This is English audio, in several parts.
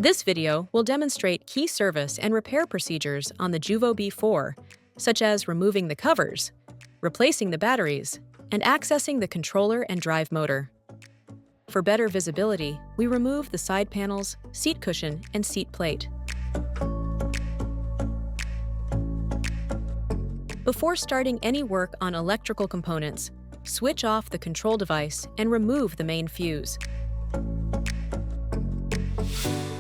This video will demonstrate key service and repair procedures on the Juvo B4, such as removing the covers, replacing the batteries, and accessing the controller and drive motor. For better visibility, we remove the side panels, seat cushion, and seat plate. Before starting any work on electrical components, switch off the control device and remove the main fuse.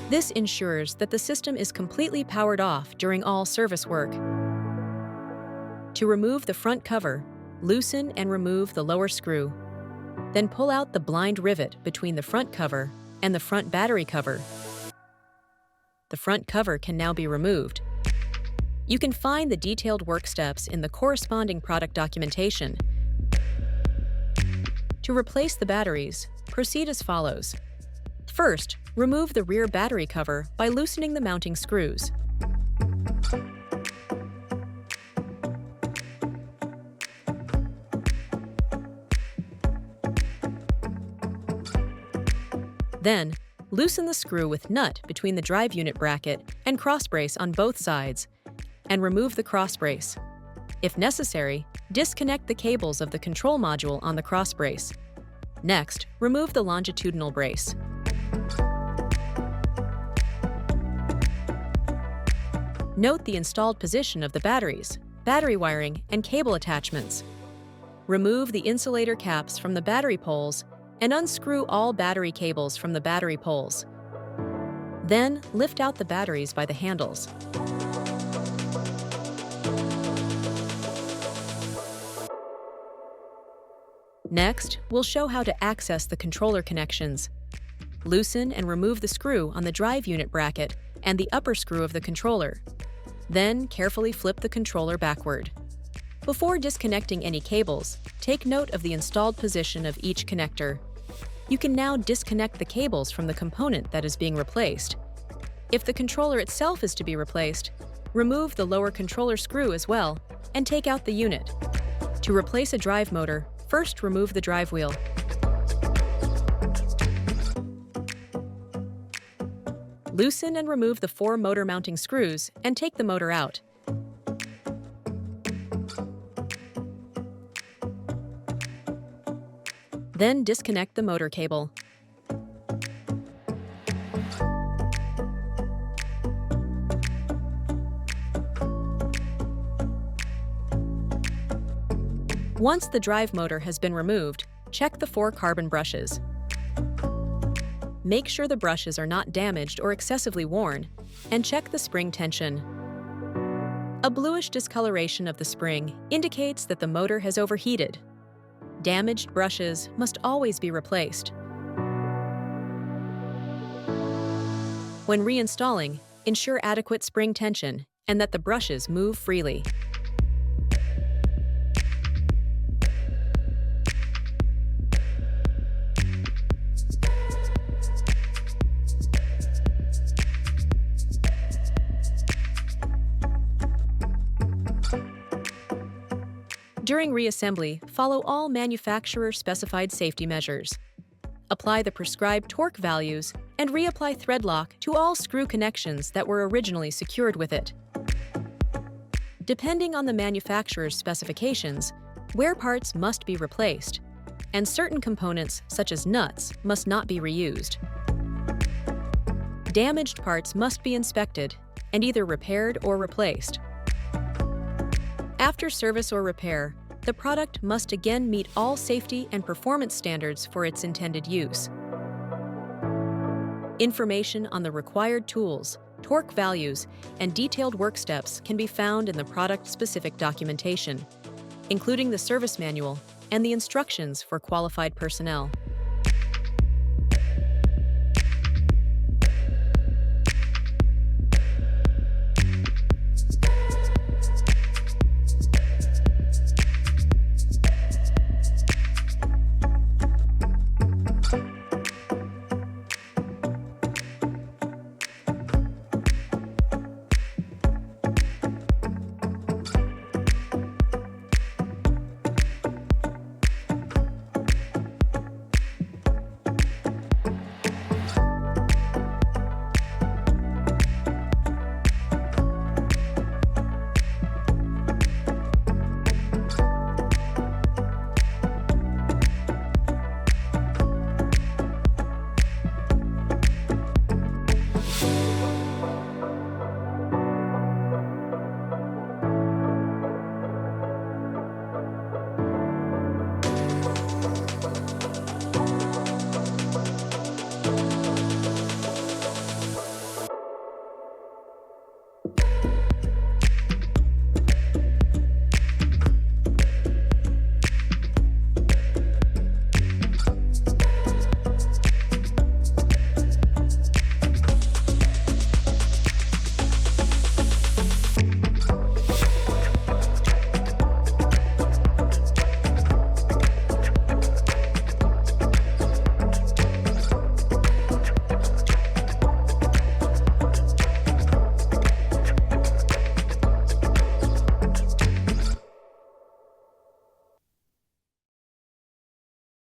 This ensures that the system is completely powered off during all service work. To remove the front cover, loosen and remove the lower screw. Then pull out the blind rivet between the front cover and the front battery cover. The front cover can now be removed. You can find the detailed work steps in the corresponding product documentation. To replace the batteries, proceed as follows. First, remove the rear battery cover by loosening the mounting screws. Then, loosen the screw with nut between the drive unit bracket and cross brace on both sides, and remove the cross brace. If necessary, disconnect the cables of the control module on the cross brace. Next, remove the longitudinal brace. Note the installed position of the batteries, battery wiring, and cable attachments. Remove the insulator caps from the battery poles and unscrew all battery cables from the battery poles. Then, lift out the batteries by the handles. Next, we'll show how to access the controller connections. Loosen and remove the screw on the drive unit bracket and the upper screw of the controller. Then, carefully flip the controller backward. Before disconnecting any cables, take note of the installed position of each connector. You can now disconnect the cables from the component that is being replaced. If the controller itself is to be replaced, remove the lower controller screw as well and take out the unit. To replace a drive motor, first remove the drive wheel. Loosen and remove the 4 motor mounting screws and take the motor out. Then disconnect the motor cable. Once the drive motor has been removed, check the 4 carbon brushes. Make sure the brushes are not damaged or excessively worn, and check the spring tension. A bluish discoloration of the spring indicates that the motor has overheated. Damaged brushes must always be replaced. When reinstalling, ensure adequate spring tension and that the brushes move freely. During reassembly, follow all manufacturer-specified safety measures. Apply the prescribed torque values and reapply thread lock to all screw connections that were originally secured with it. Depending on the manufacturer's specifications, wear parts must be replaced, and certain components, such as nuts, must not be reused. Damaged parts must be inspected and either repaired or replaced. After service or repair, the product must again meet all safety and performance standards for its intended use. Information on the required tools, torque values, and detailed work steps can be found in the product-specific documentation, including the service manual and the instructions for qualified personnel.